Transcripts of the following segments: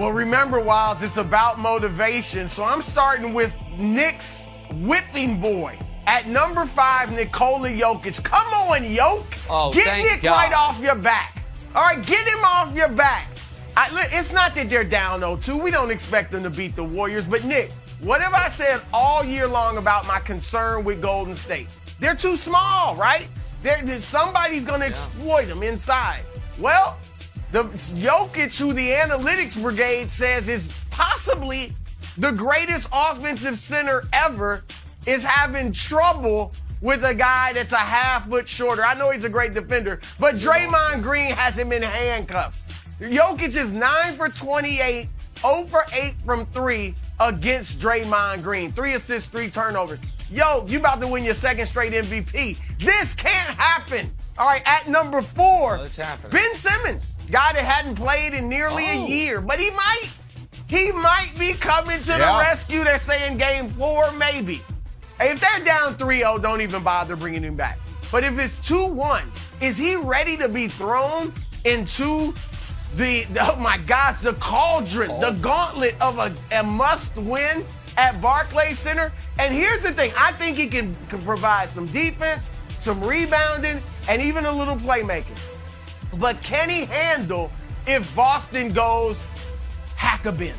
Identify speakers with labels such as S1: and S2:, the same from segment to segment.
S1: Well, remember, Wilds, it's about motivation. So I'm starting with Nick's whipping boy. At number 5, Nikola Jokić. Come on, Yoke.
S2: Oh,
S1: get
S2: thank
S1: Nick
S2: God.
S1: right off your back. All right, get him off your back. It's not that they're down 0-2. We don't expect them to beat the Warriors. But, Nick, what have I said all year long about my concern with Golden State? They're too small, right? Somebody's going to exploit them inside. Well, the Jokić, who the analytics brigade says is possibly the greatest offensive center ever, is having trouble with a guy that's a half foot shorter. I know he's a great defender, but Draymond Green has him in handcuffs. Jokić is 9 for 28, 0 for 8 from 3 against Draymond Green. 3 assists, 3 turnovers. Yo, you about to win your second straight MVP. This can't happen. All right, at number 4, Ben Simmons, guy that hadn't played in nearly a year, but he might be coming to the rescue. They're saying game 4, maybe. Hey, if they're down 3-0, don't even bother bringing him back. But if it's 2-1, is he ready to be thrown into the cauldron, the gauntlet of a must-win at Barclays Center? And here's the thing. I think he can provide some defense, some rebounding, and even a little playmaking. But can he handle if Boston goes hack-a-bin?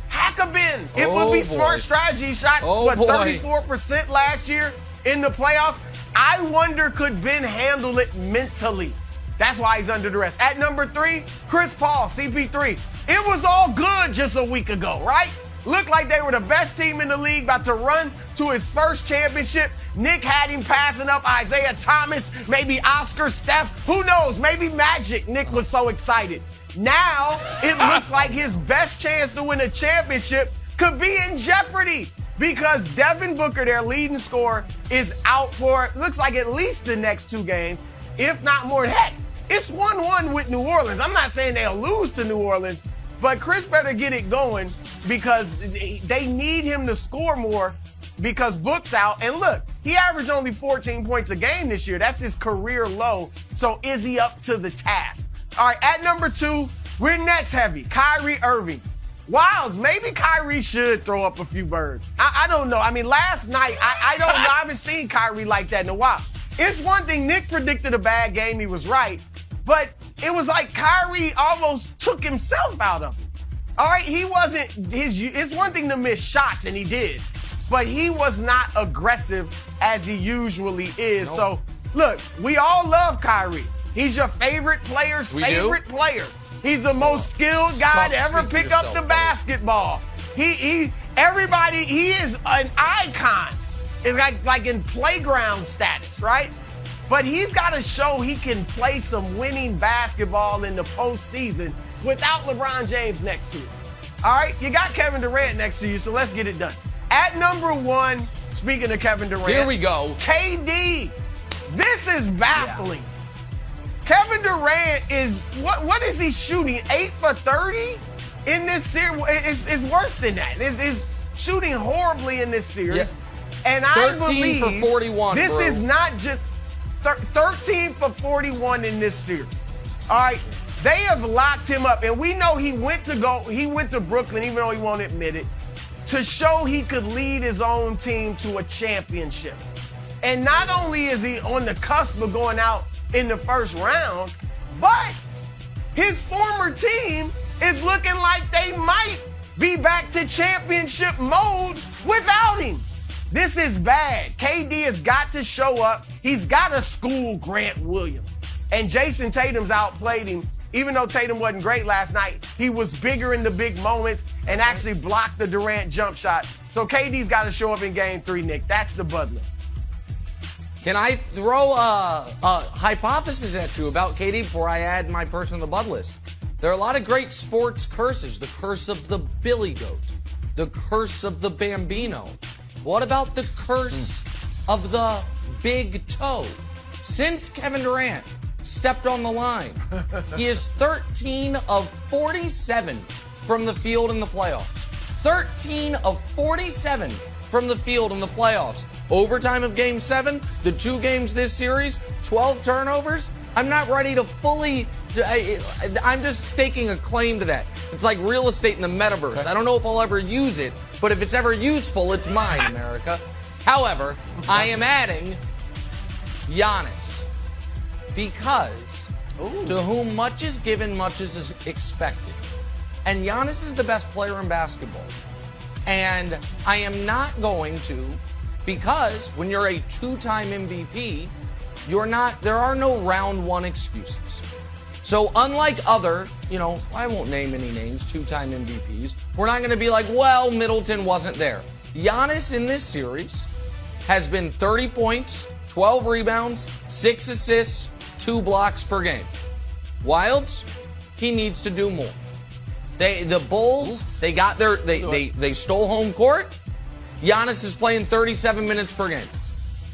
S1: Hack-a-bin. It would be smart strategy. He shot, 34% last year in the playoffs. I wonder, could Ben handle it mentally? That's why he's under duress. At number 3, Chris Paul, CP3. It was all good just a week ago, right? Looked like they were the best team in the league, about to run to his first championship. Nick had him passing up Isaiah Thomas, maybe Oscar, Steph. Who knows? Maybe Magic. Nick was so excited. Now, it looks like his best chance to win a championship could be in jeopardy because Devin Booker, their leading scorer, is out for, looks like at least the next 2 games, if not more. Heck, it's 1-1 with New Orleans. I'm not saying they'll lose to New Orleans, but Chris better get it going because they need him to score more because Book's out. And look, he averaged only 14 points a game this year. That's his career low. So is he up to the task? All right, at number 2, we're Nets heavy. Kyrie Irving. Wilds, maybe Kyrie should throw up a few birds. I don't know. I mean, last night, I don't know. I haven't seen Kyrie like that in a while. It's one thing, Nick predicted a bad game. He was right. But it was like Kyrie almost took himself out of it. All right, he wasn't it's one thing to miss shots, and he did. But he was not aggressive as he usually is. Nope. So, look, we all love Kyrie. He's your favorite player's favorite player. He's the most skilled guy to ever pick up the basketball. He is an icon. It's like in playground status, right? But he's got to show he can play some winning basketball in the postseason without LeBron James next to you. All right, you got Kevin Durant next to you, so let's get it done. At number 1, speaking of Kevin Durant.
S2: Here we go.
S1: KD. This is baffling. Kevin Durant is, what is he shooting? 8 for 30 in this series? It's worse than that. It's shooting horribly in this series.
S2: Yes.
S1: And I
S2: 13
S1: believe
S2: for 41,
S1: this
S2: bro.
S1: is not just 13 for 41 in this series. All right. They have locked him up. And we know he went to Brooklyn, even though he won't admit it, to show he could lead his own team to a championship. And not only is he on the cusp of going out in the first round, but his former team is looking like they might be back to championship mode without him. This is bad. KD has got to show up. He's got to school Grant Williams. And Jason Tatum's outplayed him. Even though Tatum wasn't great last night, he was bigger in the big moments and actually blocked the Durant jump shot. So KD's got to show up in game 3, Nick. That's the bud list.
S2: Can I throw a hypothesis at you about KD before I add my person on the bud list? There are a lot of great sports curses. The curse of the billy goat. The curse of the bambino. What about the curse of the big toe? Since Kevin Durant stepped on the line, he is 13 of 47 from the field in the playoffs. 13 of 47 from the field in the playoffs. Overtime of Game 7, the 2 games this series, 12 turnovers. I'm not ready to fully I'm just staking a claim to that. It's like real estate in the metaverse. I don't know if I'll ever use it, but if it's ever useful, it's mine, America. However, I am adding Giannis because to whom much is given, much is expected. And Giannis is the best player in basketball. And I am not going to, because when you're a two-time MVP, there are no round one excuses. So unlike other, I won't name any names, two-time MVPs, we're not going to be like, well, Middleton wasn't there. Giannis in this series has been 30 points, 12 rebounds, 6 assists, 2 blocks per game. Wilds, he needs to do more. The Bulls, they stole home court. Giannis is playing 37 minutes per game.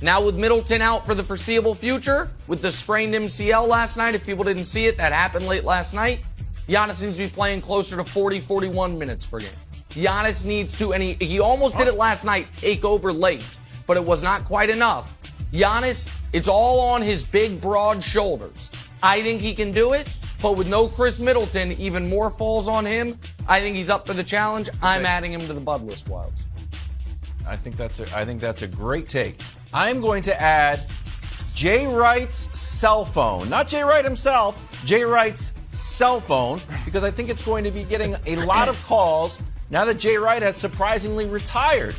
S2: Now with Middleton out for the foreseeable future, with the sprained MCL last night, if people didn't see it, that happened late last night. Giannis needs to be playing closer to 40, 41 minutes per game. Giannis needs to, and he almost did it last night, take over late, but it was not quite enough. Giannis, it's all on his big, broad shoulders. I think he can do it, but with no Chris Middleton, even more falls on him. I think he's up for the challenge. I'm adding him to the Bud list, Wilds.
S3: I think that's a great take. I'm going to add Jay Wright's cell phone. Not Jay Wright himself, Jay Wright's cell phone, because I think it's going to be getting a lot of calls now that Jay Wright has surprisingly retired.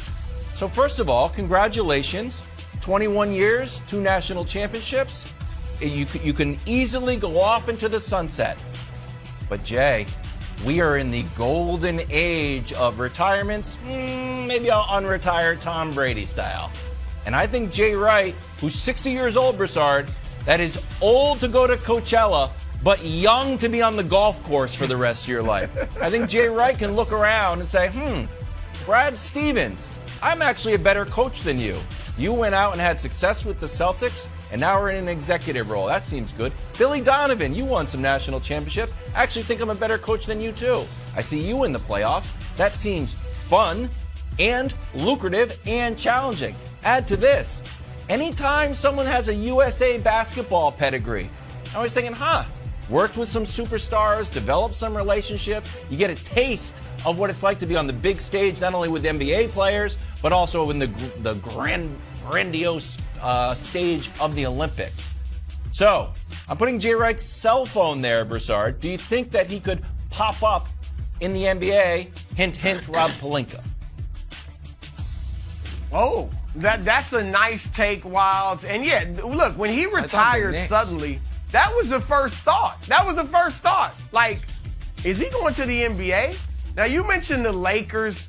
S3: So first of all, congratulations. 21 years, 2 national championships. You can easily go off into the sunset. But Jay, we are in the golden age of retirements. Maybe I'll unretire Tom Brady style. And I think Jay Wright, who's 60 years old, Broussard, that is old to go to Coachella, but young to be on the golf course for the rest of your life. I think Jay Wright can look around and say, Brad Stevens, I'm actually a better coach than you. You went out and had success with the Celtics, and now we're in an executive role. That seems good. Billy Donovan, you won some national championships. I actually think I'm a better coach than you, too. I see you in the playoffs. That seems fun and lucrative and challenging. Add to this, anytime someone has a USA basketball pedigree, I'm always thinking, worked with some superstars, developed some relationship. You get a taste of what it's like to be on the big stage, not only with NBA players, but also in the grandiose stage of the Olympics. So, I'm putting Jay Wright's cell phone there, Broussard. Do you think that he could pop up in the NBA? Hint, hint, Rob Pelinka.
S1: Oh, that's a nice take, Wilds. And yeah, look, when he retired suddenly, that was the first thought. Like, is he going to the NBA? Now, you mentioned the Lakers.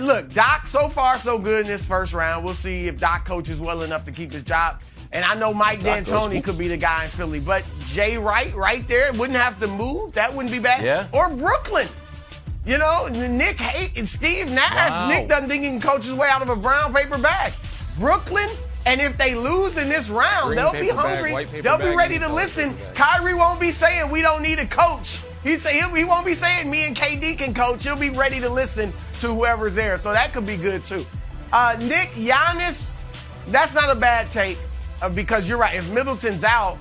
S1: Look, Doc, so far so good in this first round. We'll see if Doc coaches well enough to keep his job. And I know Mike D'Antoni could be the guy in Philly. But Jay Wright right there wouldn't have to move. That wouldn't be bad.
S3: Yeah.
S1: Or Brooklyn. Nick and Steve Nash. Wow. Nick doesn't think he can coach his way out of a brown paper bag. Brooklyn, and if they lose in this round, they'll be hungry. They'll be ready to listen. Kyrie won't be saying we don't need a coach. He won't be saying me and KD can coach. He'll be ready to listen to whoever's there. So that could be good too. Nick, Giannis, that's not a bad take because you're right. If Middleton's out,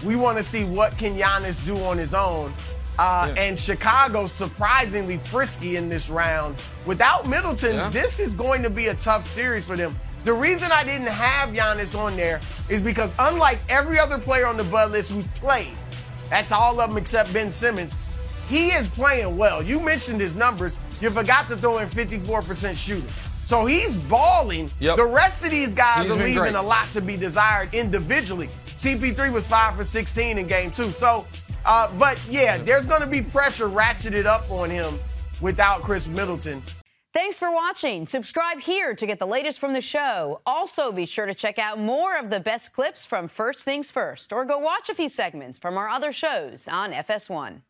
S1: we want to see what can Giannis do on his own. And Chicago's surprisingly frisky in this round. Without Middleton, this is going to be a tough series for them. The reason I didn't have Giannis on there is because unlike every other player on the Bud list who's played, that's all of them except Ben Simmons, he is playing well. You mentioned his numbers. You forgot to throw in 54% shooting. So he's balling. Yep. The rest of these guys are leaving a lot to be desired individually. CP3 was 5 for 16 in game 2. So, there's going to be pressure ratcheted up on him without Chris Middleton.
S4: Thanks for watching. Subscribe here to get the latest from the show. Also, be sure to check out more of the best clips from First Things First, or go watch a few segments from our other shows on FS1.